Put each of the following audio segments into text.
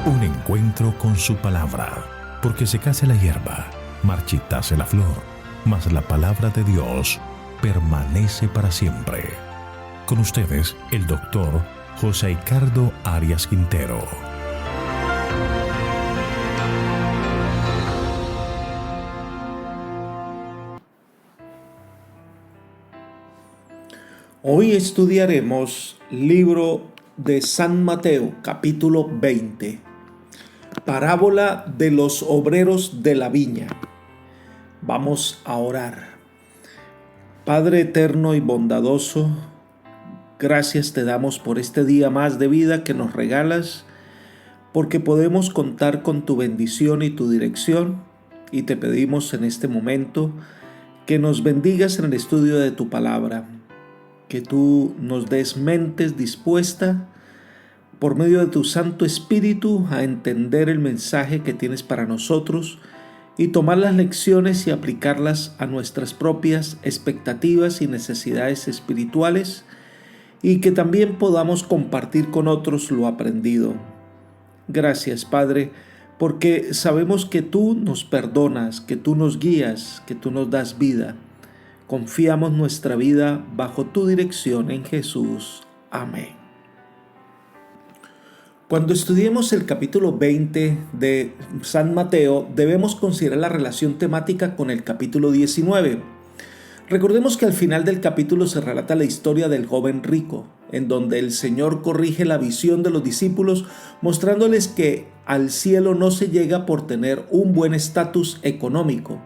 Un encuentro con su palabra, porque secase la hierba, marchitase la flor, mas la palabra de Dios permanece para siempre. Con ustedes, el doctor José Ricardo Arias Quintero. Hoy estudiaremos libro de San Mateo, capítulo 20, parábola de los obreros de la viña. Vamos a orar. Padre eterno y bondadoso, gracias te damos por este día más de vida que nos regalas, porque podemos contar con tu bendición y tu dirección, y te pedimos en este momento que nos bendigas en el estudio de tu palabra, que tú nos des mentes dispuesta por medio de tu Santo Espíritu a entender el mensaje que tienes para nosotros y tomar las lecciones y aplicarlas a nuestras propias expectativas y necesidades espirituales, y que también podamos compartir con otros lo aprendido. Gracias, Padre, porque sabemos que tú nos perdonas, que tú nos guías, que tú nos das vida. Confiamos nuestra vida bajo tu dirección en Jesús. Amén. Cuando estudiemos el capítulo 20 de San Mateo, debemos considerar la relación temática con el capítulo 19. Recordemos que al final del capítulo se relata la historia del joven rico, en donde el Señor corrige la visión de los discípulos, mostrándoles que al cielo no se llega por tener un buen estatus económico.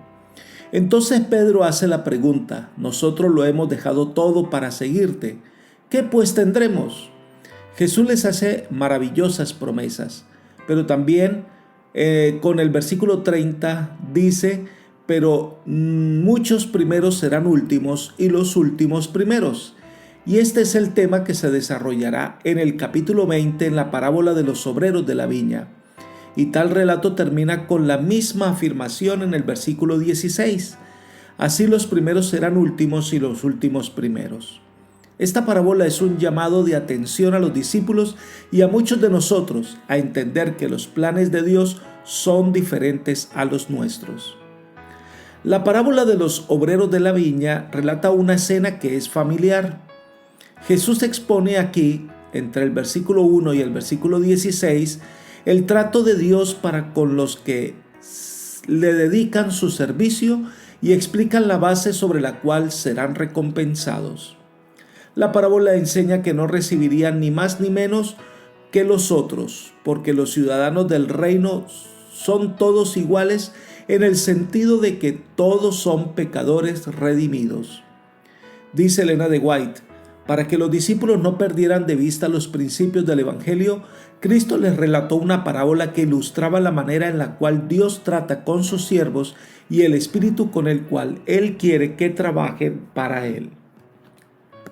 Entonces Pedro hace la pregunta: nosotros lo hemos dejado todo para seguirte, ¿qué pues tendremos? Jesús les hace maravillosas promesas, pero también con el versículo 30 dice: pero muchos primeros serán últimos y los últimos primeros. Y este es el tema que se desarrollará en el capítulo 20 en la parábola de los obreros de la viña. Y tal relato termina con la misma afirmación en el versículo 16. Así los primeros serán últimos y los últimos primeros. Esta parábola es un llamado de atención a los discípulos y a muchos de nosotros a entender que los planes de Dios son diferentes a los nuestros. La parábola de los obreros de la viña relata una escena que es familiar. Jesús expone aquí, entre el versículo 1 y el versículo 16, el trato de Dios para con los que le dedican su servicio y explican la base sobre la cual serán recompensados. La parábola enseña que no recibirían ni más ni menos que los otros, porque los ciudadanos del reino son todos iguales en el sentido de que todos son pecadores redimidos. Dice Elena de White: para que los discípulos no perdieran de vista los principios del Evangelio, Cristo les relató una parábola que ilustraba la manera en la cual Dios trata con sus siervos y el espíritu con el cual Él quiere que trabajen para Él.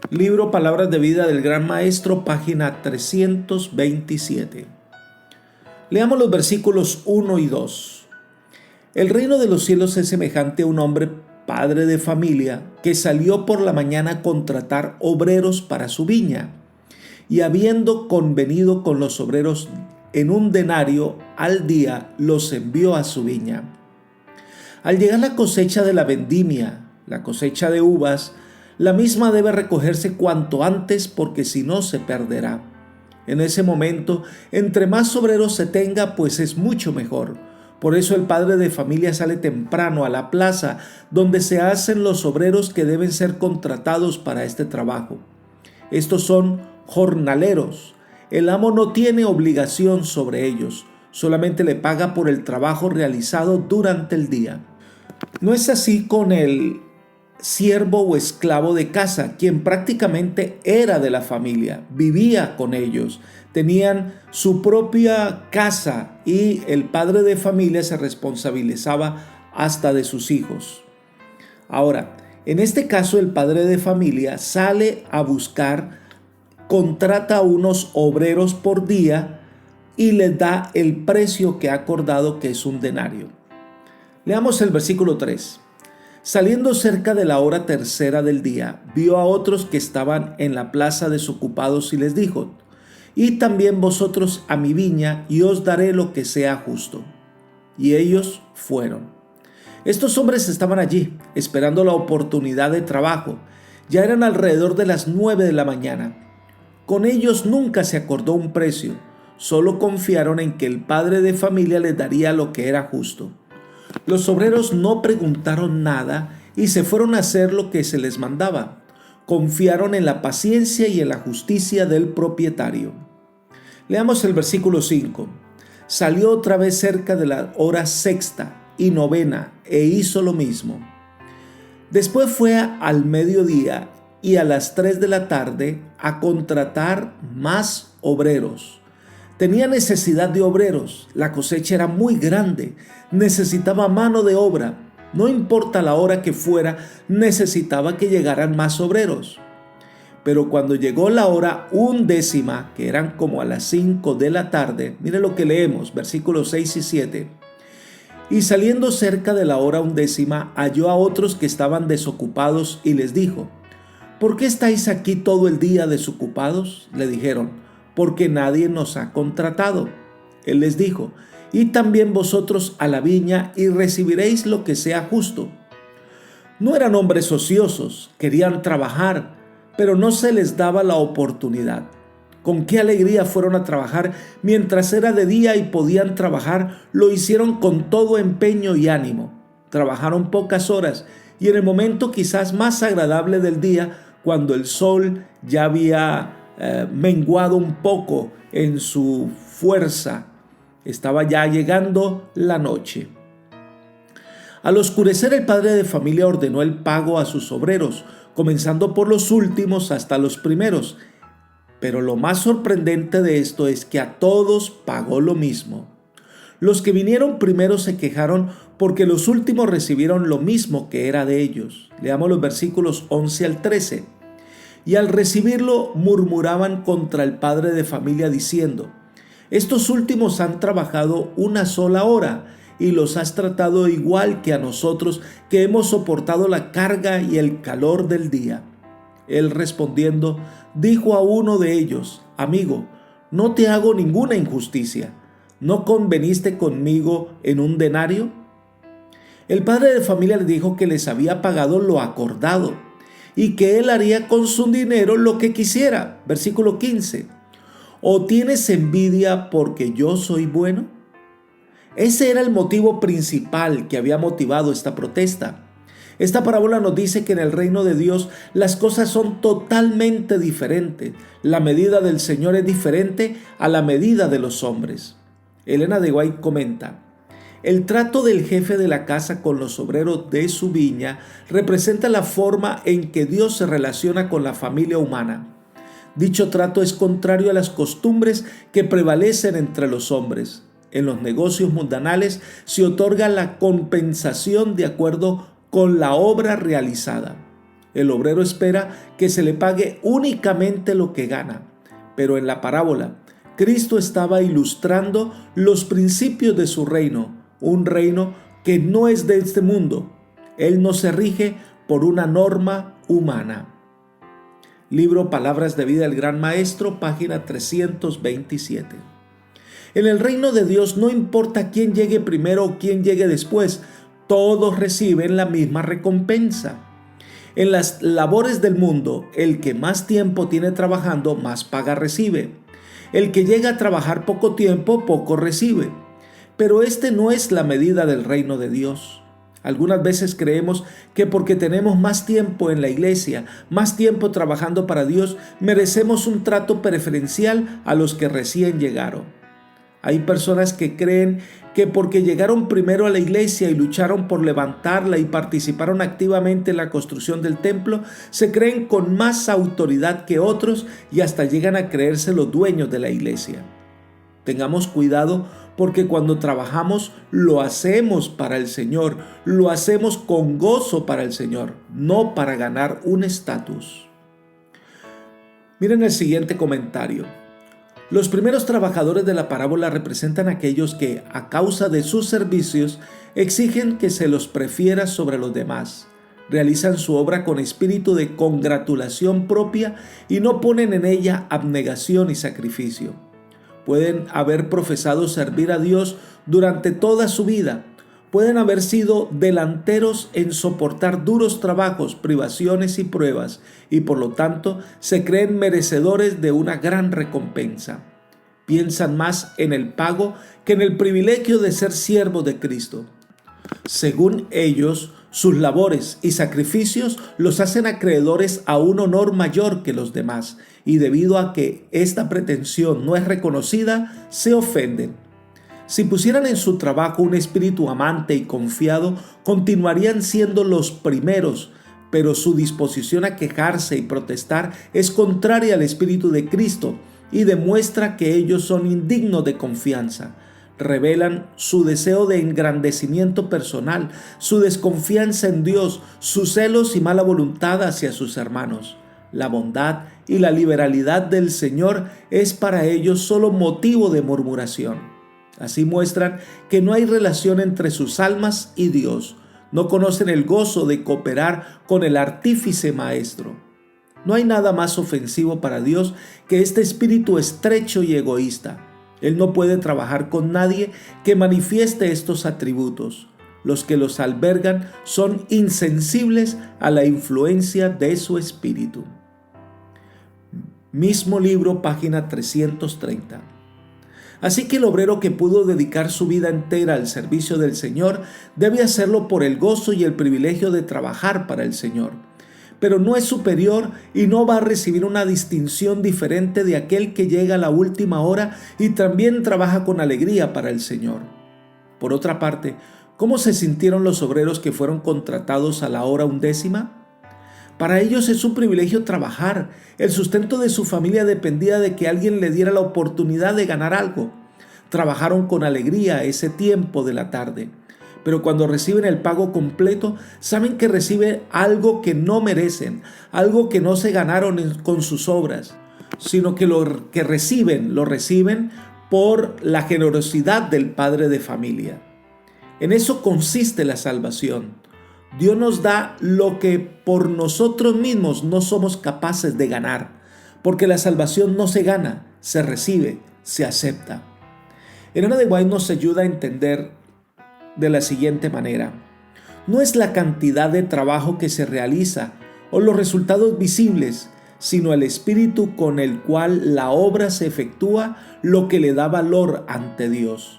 Libro Palabras de Vida del Gran Maestro, página 327. Leamos los versículos 1 y 2. El reino de los cielos es semejante a un hombre padre de familia que salió por la mañana a contratar obreros para su viña, y habiendo convenido con los obreros en un denario al día, los envió a su viña. Al llegar la cosecha de la vendimia, la cosecha de uvas, la misma debe recogerse cuanto antes, porque si no se perderá. En ese momento, entre más obreros se tenga, pues es mucho mejor. Por eso el padre de familia sale temprano a la plaza donde se hacen los obreros que deben ser contratados para este trabajo. Estos son jornaleros. El amo no tiene obligación sobre ellos, solamente le paga por el trabajo realizado durante el día. No es así con el siervo o esclavo de casa, quien prácticamente era de la familia, vivía con ellos, tenían su propia casa y el padre de familia se responsabilizaba hasta de sus hijos. Ahora, en este caso el padre de familia sale a buscar, contrata a unos obreros por día y les da el precio que ha acordado, que es un denario. Leamos el versículo 3. Saliendo cerca de la hora tercera del día, vio a otros que estaban en la plaza desocupados y les dijo: y también vosotros a mi viña, y os daré lo que sea justo. Y ellos fueron. Estos hombres estaban allí, esperando la oportunidad de trabajo. Ya eran alrededor de las 9 de la mañana. Con ellos nunca se acordó un precio, solo confiaron en que el padre de familia les daría lo que era justo. Los obreros no preguntaron nada y se fueron a hacer lo que se les mandaba. Confiaron en la paciencia y en la justicia del propietario. Leamos el versículo 5. Salió otra vez cerca de la hora sexta y novena e hizo lo mismo. Después fue al mediodía y a las 3 de la tarde a contratar más obreros. Tenía necesidad de obreros, la cosecha era muy grande, necesitaba mano de obra. No importa la hora que fuera, necesitaba que llegaran más obreros. Pero cuando llegó la hora 11, que eran como a las 5 de la tarde, mire lo que leemos, versículos 6 y 7. Y saliendo cerca de la hora 11, halló a otros que estaban desocupados y les dijo: ¿por qué estáis aquí todo el día desocupados? Le dijeron: porque nadie nos ha contratado. Él les dijo: y también vosotros a la viña y recibiréis lo que sea justo. No eran hombres ociosos, querían trabajar, pero no se les daba la oportunidad. Con qué alegría fueron a trabajar mientras era de día y podían trabajar, lo hicieron con todo empeño y ánimo. Trabajaron pocas horas y en el momento quizás más agradable del día, cuando el sol ya había menguado un poco en su fuerza, estaba ya llegando la noche. Al oscurecer, el padre de familia ordenó el pago a sus obreros, comenzando por los últimos hasta los primeros. Pero lo más sorprendente de esto es que a todos pagó lo mismo. Los que vinieron primero se quejaron porque los últimos recibieron lo mismo que era de ellos. Leamos los versículos 11 al 13. Y al recibirlo murmuraban contra el padre de familia diciendo: estos últimos han trabajado una sola hora y los has tratado igual que a nosotros, que hemos soportado la carga y el calor del día. Él respondiendo, dijo a uno de ellos: amigo, no te hago ninguna injusticia. ¿No conveniste conmigo en un denario? El padre de familia le dijo que les había pagado lo acordado y que él haría con su dinero lo que quisiera. Versículo 15. ¿O tienes envidia porque yo soy bueno? Ese era el motivo principal que había motivado esta protesta. Esta parábola nos dice que en el reino de Dios las cosas son totalmente diferentes. La medida del Señor es diferente a la medida de los hombres. Elena de White comenta: el trato del jefe de la casa con los obreros de su viña representa la forma en que Dios se relaciona con la familia humana. Dicho trato es contrario a las costumbres que prevalecen entre los hombres. En los negocios mundanales se otorga la compensación de acuerdo con la obra realizada. El obrero espera que se le pague únicamente lo que gana. Pero en la parábola, Cristo estaba ilustrando los principios de su reino, un reino que no es de este mundo. Él no se rige por una norma humana. Libro Palabras de Vida del Gran Maestro, página 327. En el reino de Dios no importa quién llegue primero o quién llegue después, todos reciben la misma recompensa. En las labores del mundo, el que más tiempo tiene trabajando, más paga recibe. El que llega a trabajar poco tiempo, poco recibe. Pero este no es la medida del reino de Dios. Algunas veces creemos que porque tenemos más tiempo en la iglesia, más tiempo trabajando para Dios, merecemos un trato preferencial a los que recién llegaron. Hay personas que creen que porque llegaron primero a la iglesia y lucharon por levantarla y participaron activamente en la construcción del templo, se creen con más autoridad que otros y hasta llegan a creerse los dueños de la iglesia. Tengamos cuidado porque cuando trabajamos lo hacemos para el Señor, lo hacemos con gozo para el Señor, no para ganar un estatus. Miren el siguiente comentario. Los primeros trabajadores de la parábola representan a aquellos que, a causa de sus servicios, exigen que se los prefiera sobre los demás. Realizan su obra con espíritu de congratulación propia y no ponen en ella abnegación y sacrificio. Pueden haber profesado servir a Dios durante toda su vida. Pueden haber sido delanteros en soportar duros trabajos, privaciones y pruebas, y por lo tanto se creen merecedores de una gran recompensa. Piensan más en el pago que en el privilegio de ser siervos de Cristo. Según ellos, sus labores y sacrificios los hacen acreedores a un honor mayor que los demás, y debido a que esta pretensión no es reconocida, se ofenden. Si pusieran en su trabajo un espíritu amante y confiado, continuarían siendo los primeros, pero su disposición a quejarse y protestar es contraria al espíritu de Cristo y demuestra que ellos son indignos de confianza. Revelan su deseo de engrandecimiento personal, su desconfianza en Dios, sus celos y mala voluntad hacia sus hermanos. La bondad y la liberalidad del Señor es para ellos solo motivo de murmuración. Así muestran que no hay relación entre sus almas y Dios. No conocen el gozo de cooperar con el artífice maestro. No hay nada más ofensivo para Dios que este espíritu estrecho y egoísta. Él no puede trabajar con nadie que manifieste estos atributos. Los que los albergan son insensibles a la influencia de su espíritu. Mismo libro, página 330. Así que el obrero que pudo dedicar su vida entera al servicio del Señor debe hacerlo por el gozo y el privilegio de trabajar para el Señor. Pero no es superior y no va a recibir una distinción diferente de aquel que llega a la última hora y también trabaja con alegría para el Señor. Por otra parte, ¿cómo se sintieron los obreros que fueron contratados a la hora 11? Para ellos es un privilegio trabajar. El sustento de su familia dependía de que alguien le diera la oportunidad de ganar algo. Trabajaron con alegría ese tiempo de la tarde. Pero cuando reciben el pago completo, saben que reciben algo que no merecen, algo que no se ganaron con sus obras, sino que lo que reciben, lo reciben por la generosidad del padre de familia. En eso consiste la salvación. Dios nos da lo que por nosotros mismos no somos capaces de ganar, porque la salvación no se gana, se recibe, se acepta. Elena de White nos ayuda a entender de la siguiente manera: no es la cantidad de trabajo que se realiza o los resultados visibles, sino el espíritu con el cual la obra se efectúa lo que le da valor ante Dios.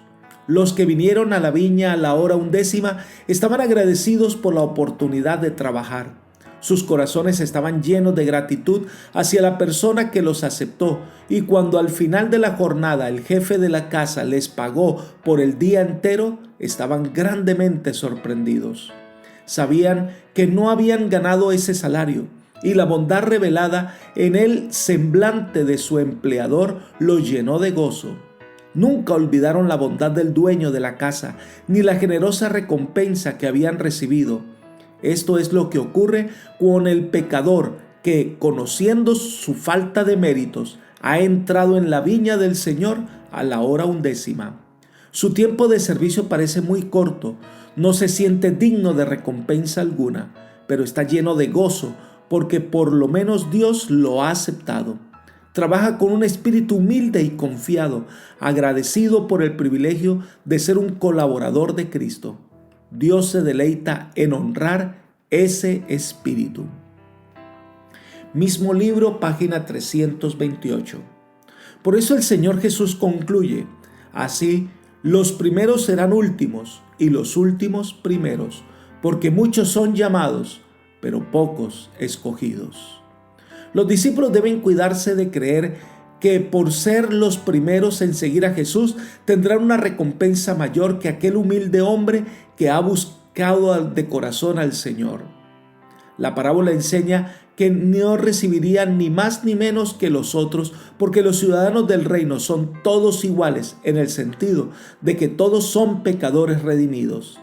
Los que vinieron a la viña a la hora 11 estaban agradecidos por la oportunidad de trabajar. Sus corazones estaban llenos de gratitud hacia la persona que los aceptó, y cuando al final de la jornada el jefe de la casa les pagó por el día entero, estaban grandemente sorprendidos. Sabían que no habían ganado ese salario, y la bondad revelada en el semblante de su empleador los llenó de gozo. Nunca olvidaron la bondad del dueño de la casa, ni la generosa recompensa que habían recibido. Esto es lo que ocurre con el pecador que, conociendo su falta de méritos, ha entrado en la viña del Señor a la hora 11. Su tiempo de servicio parece muy corto, no se siente digno de recompensa alguna, pero está lleno de gozo porque por lo menos Dios lo ha aceptado. Trabaja con un espíritu humilde y confiado, agradecido por el privilegio de ser un colaborador de Cristo. Dios se deleita en honrar ese espíritu. Mismo libro, página 328. Por eso el Señor Jesús concluye: así, los primeros serán últimos y los últimos primeros, porque muchos son llamados, pero pocos escogidos. Los discípulos deben cuidarse de creer que por ser los primeros en seguir a Jesús tendrán una recompensa mayor que aquel humilde hombre que ha buscado de corazón al Señor. La parábola enseña que no recibirían ni más ni menos que los otros, porque los ciudadanos del reino son todos iguales en el sentido de que todos son pecadores redimidos.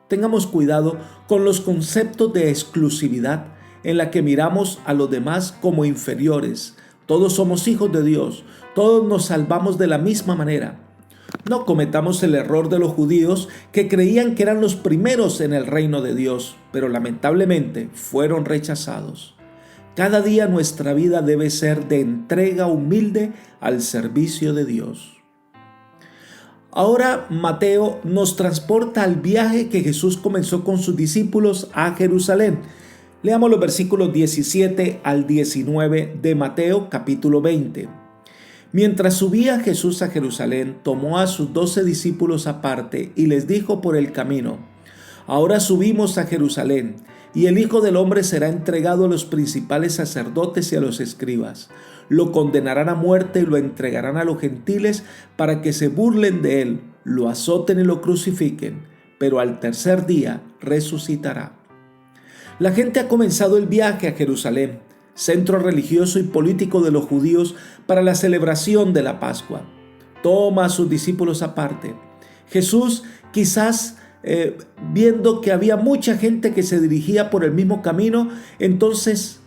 Tengamos cuidado con los conceptos de exclusividad en la que miramos a los demás como inferiores. Todos somos hijos de Dios, todos nos salvamos de la misma manera. No cometamos el error de los judíos que creían que eran los primeros en el reino de Dios, pero lamentablemente fueron rechazados. Cada día nuestra vida debe ser de entrega humilde al servicio de Dios. Ahora Mateo nos transporta al viaje que Jesús comenzó con sus discípulos a Jerusalén. Leamos los versículos 17 al 19 de Mateo capítulo 20. Mientras subía Jesús a Jerusalén, tomó a sus 12 discípulos aparte y les dijo por el camino: Ahora subimos a Jerusalén, y el Hijo del Hombre será entregado a los principales sacerdotes y a los escribas. Lo condenarán a muerte y lo entregarán a los gentiles para que se burlen de él, lo azoten y lo crucifiquen, pero al tercer día resucitará. La gente ha comenzado el viaje a Jerusalén, centro religioso y político de los judíos, para la celebración de la Pascua. Toma a sus discípulos aparte. Jesús, quizás viendo que había mucha gente que se dirigía por el mismo camino, entonces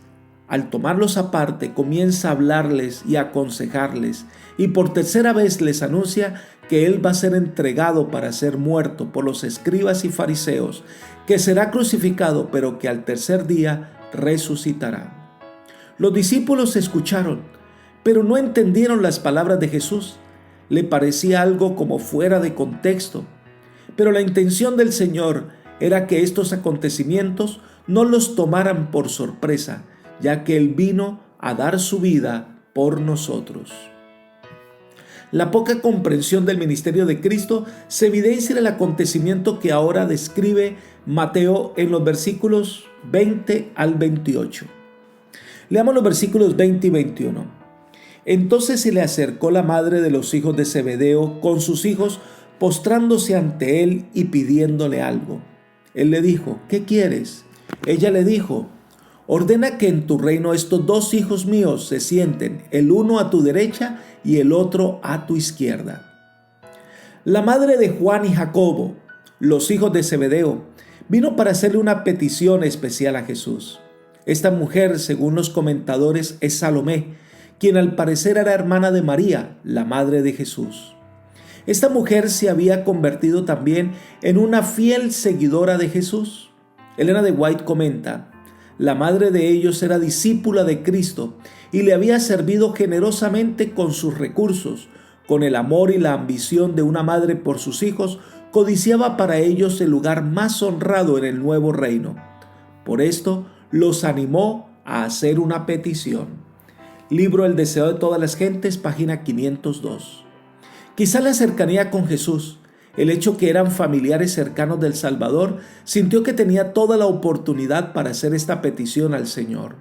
al tomarlos aparte comienza a hablarles y a aconsejarles, y por tercera vez les anuncia que él va a ser entregado para ser muerto por los escribas y fariseos, que será crucificado, pero que al tercer día resucitará. Los discípulos escucharon, pero no entendieron las palabras de Jesús. Le parecía algo como fuera de contexto. Pero la intención del Señor era que estos acontecimientos no los tomaran por sorpresa, ya que Él vino a dar su vida por nosotros. La poca comprensión del ministerio de Cristo se evidencia en el acontecimiento que ahora describe Mateo en los versículos 20 al 28. Leamos los versículos 20 y 21. Entonces se le acercó la madre de los hijos de Zebedeo con sus hijos, postrándose ante él y pidiéndole algo. Él le dijo: ¿qué quieres? Ella le dijo: ordena que en tu reino estos 2 hijos míos se sienten, el uno a tu derecha y el otro a tu izquierda. La madre de Juan y Jacobo, los hijos de Zebedeo, vino para hacerle una petición especial a Jesús. Esta mujer, según los comentadores, es Salomé, quien al parecer era hermana de María, la madre de Jesús. Esta mujer se había convertido también en una fiel seguidora de Jesús. Elena de White comenta: la madre de ellos era discípula de Cristo y le había servido generosamente con sus recursos. Con el amor y la ambición de una madre por sus hijos, codiciaba para ellos el lugar más honrado en el nuevo reino. Por esto, los animó a hacer una petición. Libro El deseo de todas las gentes, página 502. Quizá la cercanía con Jesús, el hecho que eran familiares cercanos del Salvador, sintió que tenía toda la oportunidad para hacer esta petición al Señor.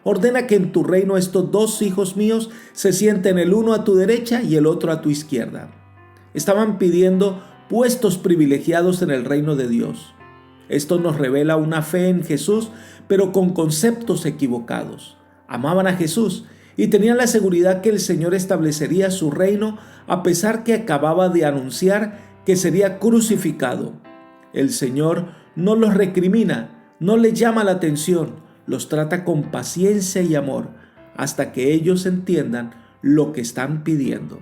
Ordena que en tu reino estos 2 hijos míos se sienten, el uno a tu derecha y el otro a tu izquierda. Estaban pidiendo puestos privilegiados en el reino de Dios. Esto nos revela una fe en Jesús, pero con conceptos equivocados. Amaban a Jesús y tenían la seguridad que el Señor establecería su reino, a pesar que acababa de anunciar que sería crucificado. El Señor no los recrimina, no les llama la atención, los trata con paciencia y amor, hasta que ellos entiendan lo que están pidiendo.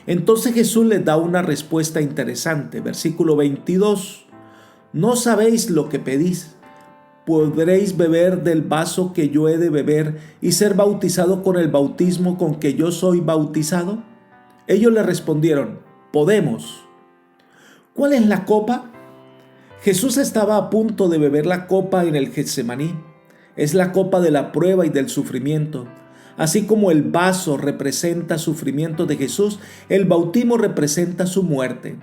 Entonces Jesús les da una respuesta interesante. Versículo 22. ¿No sabéis lo que pedís? ¿Podréis beber del vaso que yo he de beber y ser bautizado con el bautismo con que yo soy bautizado? Ellos le respondieron: podemos. ¿Cuál es la copa? Jesús estaba a punto de beber la copa en el Getsemaní. Es la copa de la prueba y del sufrimiento. Así como el vaso representa sufrimiento de Jesús, el bautismo representa su muerte.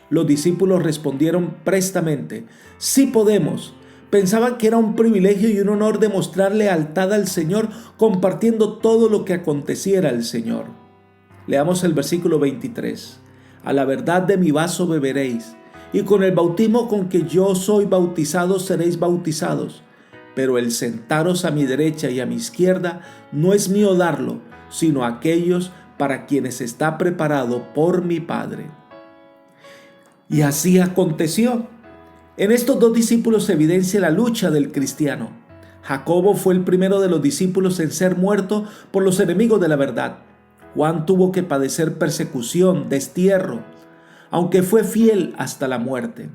Los discípulos respondieron prestamente: sí podemos. Pensaban que era un privilegio y un honor demostrar lealtad al Señor, compartiendo todo lo que aconteciera al Señor. Leamos el versículo 23. A la verdad de mi vaso beberéis, y con el bautismo con que yo soy bautizado seréis bautizados. Pero el sentaros a mi derecha y a mi izquierda no es mío darlo, sino a aquellos para quienes está preparado por mi Padre. Y así aconteció. En estos 2 discípulos se evidencia la lucha del cristiano. Jacobo fue el primero de los discípulos en ser muerto por los enemigos de la verdad. Juan tuvo que padecer persecución, destierro, aunque fue fiel hasta la muerte.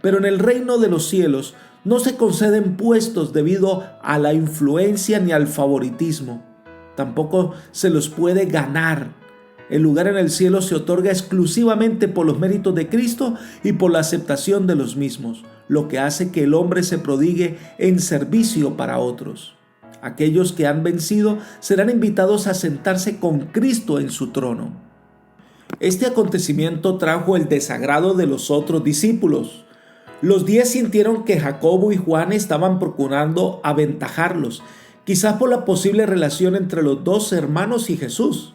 Pero en el reino de los cielos no se conceden puestos debido a la influencia ni al favoritismo. Tampoco se los puede ganar. El lugar en el cielo se otorga exclusivamente por los méritos de Cristo y por la aceptación de los mismos, lo que hace que el hombre se prodigue en servicio para otros. Aquellos que han vencido serán invitados a sentarse con Cristo en su trono. Este acontecimiento trajo el desagrado de los otros discípulos. Los 10 sintieron que Jacobo y Juan estaban procurando aventajarlos, quizás por la posible relación entre los dos hermanos y Jesús.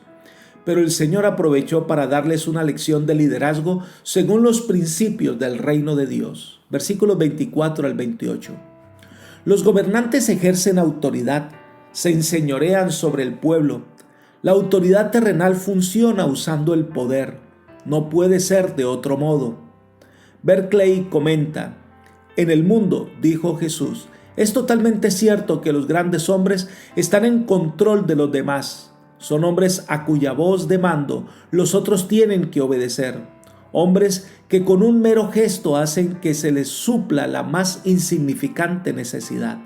Pero el Señor aprovechó para darles una lección de liderazgo según los principios del reino de Dios. Versículos 24 al 28. Los gobernantes ejercen autoridad, se enseñorean sobre el pueblo. La autoridad terrenal funciona usando el poder. No puede ser de otro modo. Berkeley comenta: en el mundo, dijo Jesús, es totalmente cierto que los grandes hombres están en control de los demás. Son hombres a cuya voz de mando los otros tienen que obedecer. Hombres que con un mero gesto hacen que se les supla la más insignificante necesidad.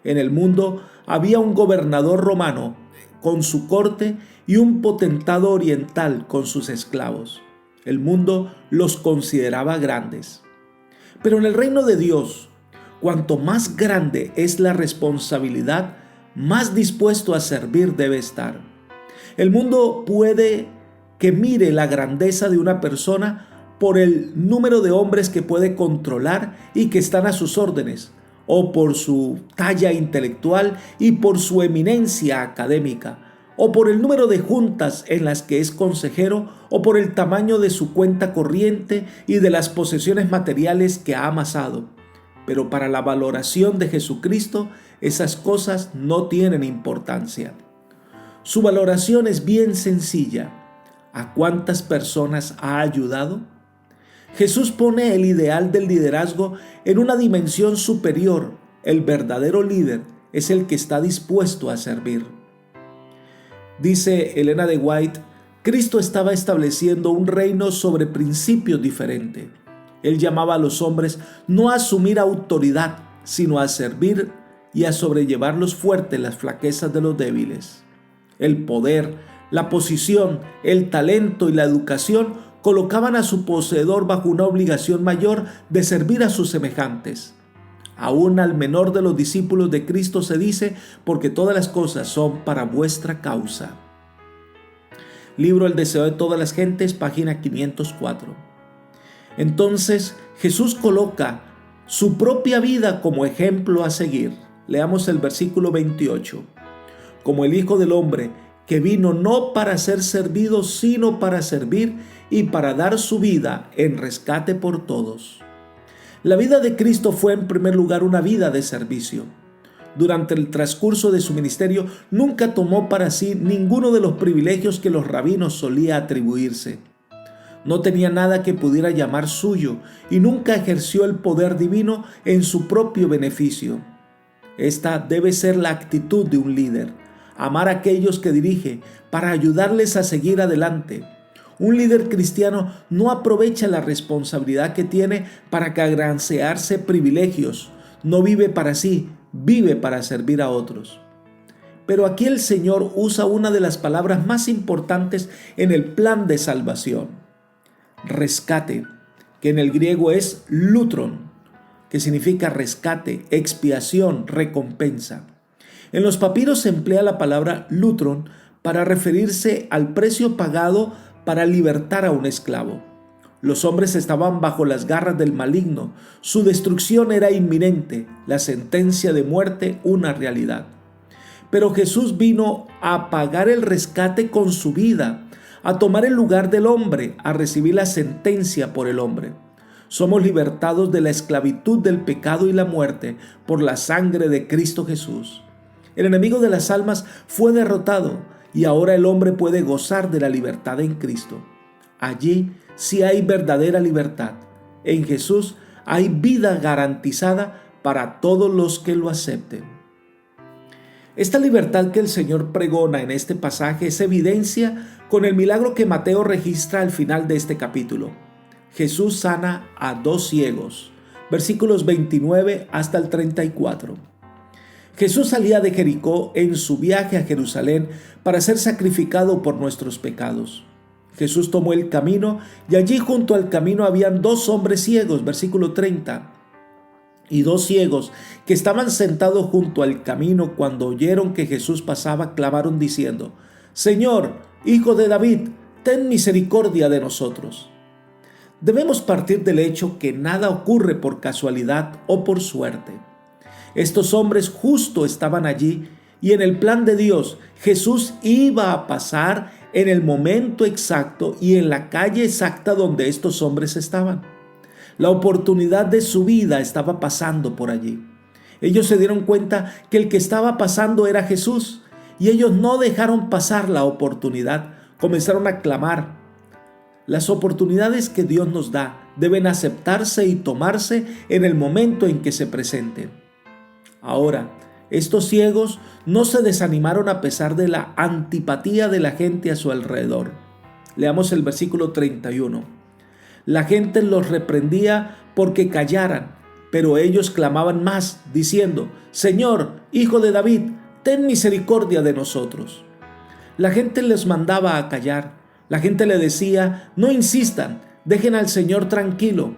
En el mundo había un gobernador romano con su corte y un potentado oriental con sus esclavos. El mundo los consideraba grandes. Pero en el reino de Dios, cuanto más grande es la responsabilidad, más dispuesto a servir debe estar. El mundo puede que mire la grandeza de una persona por el número de hombres que puede controlar y que están a sus órdenes, o por su talla intelectual y por su eminencia académica, o por el número de juntas en las que es consejero, o por el tamaño de su cuenta corriente y de las posesiones materiales que ha amasado. Pero para la valoración de Jesucristo, esas cosas no tienen importancia. Su valoración es bien sencilla. ¿A cuántas personas ha ayudado? Jesús pone el ideal del liderazgo en una dimensión superior. El verdadero líder es el que está dispuesto a servir. Dice Elena de White, Cristo estaba estableciendo un reino sobre principios diferentes. Él llamaba a los hombres no a asumir autoridad, sino a servir y a sobrellevar los fuertes las flaquezas de los débiles. El poder, la posición, el talento y la educación colocaban a su poseedor bajo una obligación mayor de servir a sus semejantes. Aún al menor de los discípulos de Cristo se dice, porque todas las cosas son para vuestra causa. Libro El deseo de todas las gentes, página 504. Entonces Jesús coloca su propia vida como ejemplo a seguir. Leamos el versículo 28. Como el Hijo del Hombre, que vino no para ser servido, sino para servir y para dar su vida en rescate por todos. La vida de Cristo fue en primer lugar una vida de servicio. Durante el transcurso de su ministerio, nunca tomó para sí ninguno de los privilegios que los rabinos solía atribuirse. No tenía nada que pudiera llamar suyo y nunca ejerció el poder divino en su propio beneficio. Esta debe ser la actitud de un líder. Amar a aquellos que dirige para ayudarles a seguir adelante. Un líder cristiano no aprovecha la responsabilidad que tiene para granjearse privilegios. No vive para sí, vive para servir a otros. Pero aquí el Señor usa una de las palabras más importantes en el plan de salvación. Rescate, que en el griego es lutron, que significa rescate, expiación, recompensa. En los papiros se emplea la palabra lutron para referirse al precio pagado para libertar a un esclavo. Los hombres estaban bajo las garras del maligno, su destrucción era inminente, la sentencia de muerte una realidad. Pero Jesús vino a pagar el rescate con su vida, a tomar el lugar del hombre, a recibir la sentencia por el hombre. Somos libertados de la esclavitud del pecado y la muerte por la sangre de Cristo Jesús. El enemigo de las almas fue derrotado y ahora el hombre puede gozar de la libertad en Cristo. Allí sí hay verdadera libertad. En Jesús hay vida garantizada para todos los que lo acepten. Esta libertad que el Señor pregona en este pasaje es evidencia con el milagro que Mateo registra al final de este capítulo. Jesús sana a 2 ciegos, versículos 29 hasta el 34. Jesús salía de Jericó en su viaje a Jerusalén para ser sacrificado por nuestros pecados. Jesús tomó el camino y allí junto al camino habían 2 hombres ciegos, versículo 30. Y 2 ciegos que estaban sentados junto al camino cuando oyeron que Jesús pasaba, clamaron diciendo: Señor, Hijo de David, ten misericordia de nosotros. Debemos partir del hecho que nada ocurre por casualidad o por suerte. Estos hombres justo estaban allí y en el plan de Dios Jesús iba a pasar en el momento exacto y en la calle exacta donde estos hombres estaban. La oportunidad de su vida estaba pasando por allí. Ellos se dieron cuenta que el que estaba pasando era Jesús y ellos no dejaron pasar la oportunidad. Comenzaron a clamar. Las oportunidades que Dios nos da deben aceptarse y tomarse en el momento en que se presenten. Ahora, estos ciegos no se desanimaron a pesar de la antipatía de la gente a su alrededor. Leamos el versículo 31. La gente los reprendía porque callaran, pero ellos clamaban más, diciendo: Señor, Hijo de David, ten misericordia de nosotros. La gente les mandaba a callar. La gente le decía: no insistan, dejen al Señor tranquilo.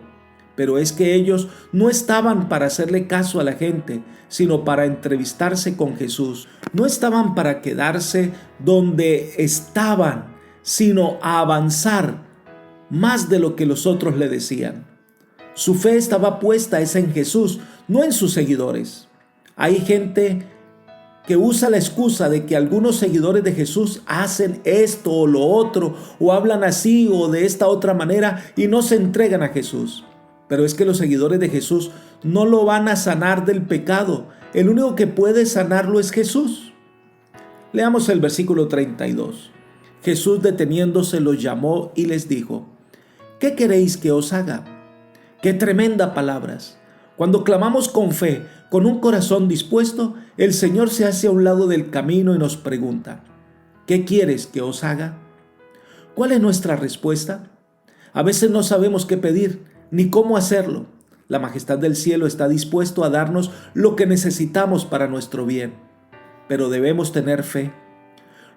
Pero es que ellos no estaban para hacerle caso a la gente, sino para entrevistarse con Jesús. No estaban para quedarse donde estaban, sino a avanzar más de lo que los otros le decían. Su fe estaba puesta en Jesús, no en sus seguidores. Hay gente que usa la excusa de que algunos seguidores de Jesús hacen esto o lo otro, o hablan así o de esta otra manera y no se entregan a Jesús. Pero es que los seguidores de Jesús no lo van a sanar del pecado. El único que puede sanarlo es Jesús. Leamos el versículo 32. Jesús, deteniéndose, los llamó y les dijo: ¿qué queréis que os haga? ¡Qué tremenda palabras! Cuando clamamos con fe, con un corazón dispuesto, el Señor se hace a un lado del camino y nos pregunta: ¿qué quieres que os haga? ¿Cuál es nuestra respuesta? A veces no sabemos qué pedir, ni cómo hacerlo. La majestad del cielo está dispuesto a darnos lo que necesitamos para nuestro bien, pero debemos tener fe.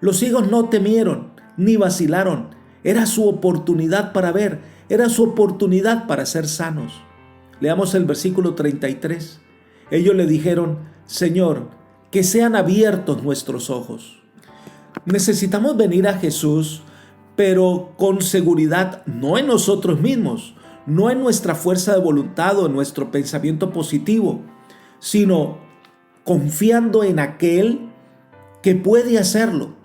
Los ciegos no temieron, ni vacilaron. Era su oportunidad para ver, era su oportunidad para ser sanos. Leamos el versículo 33. Ellos le dijeron: Señor, que sean abiertos nuestros ojos. Necesitamos venir a Jesús, pero con seguridad, no en nosotros mismos, no en nuestra fuerza de voluntad o en nuestro pensamiento positivo, sino confiando en aquel que puede hacerlo.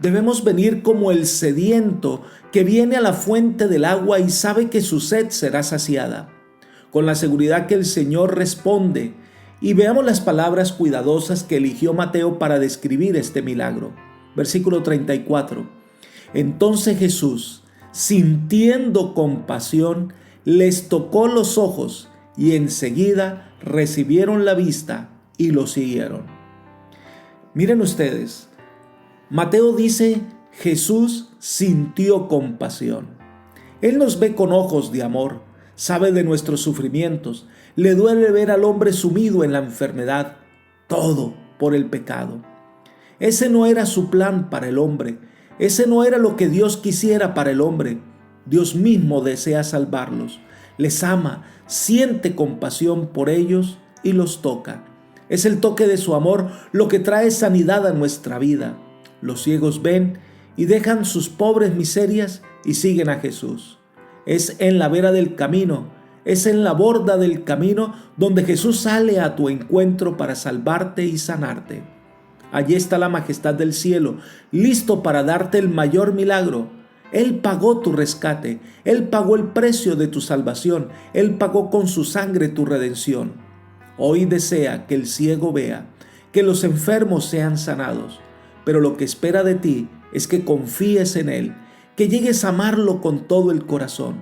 Debemos venir como el sediento que viene a la fuente del agua y sabe que su sed será saciada, con la seguridad que el Señor responde. Y veamos las palabras cuidadosas que eligió Mateo para describir este milagro. Versículo 34. Entonces Jesús, sintiendo compasión, les tocó los ojos y enseguida recibieron la vista y lo siguieron. Miren ustedes, Mateo dice: Jesús sintió compasión. Él nos ve con ojos de amor, sabe de nuestros sufrimientos, le duele ver al hombre sumido en la enfermedad, todo por el pecado. Ese no era su plan para el hombre, ese no era lo que Dios quisiera para el hombre. Dios mismo desea salvarlos, les ama, siente compasión por ellos y los toca. Es el toque de su amor lo que trae sanidad a nuestra vida. Los ciegos ven y dejan sus pobres miserias y siguen a Jesús. Es en la vera del camino, es en la borda del camino donde Jesús sale a tu encuentro para salvarte y sanarte. Allí está la majestad del cielo, listo para darte el mayor milagro. Él pagó tu rescate, Él pagó el precio de tu salvación, Él pagó con su sangre tu redención. Hoy desea que el ciego vea, que los enfermos sean sanados, pero lo que espera de ti es que confíes en Él, que llegues a amarlo con todo el corazón.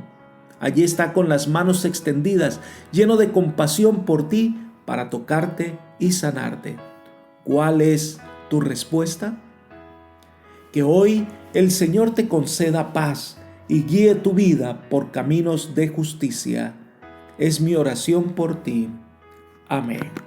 Allí está con las manos extendidas, lleno de compasión por ti para tocarte y sanarte. ¿Cuál es tu respuesta? Que hoy el Señor te conceda paz y guíe tu vida por caminos de justicia. Es mi oración por ti. Amén.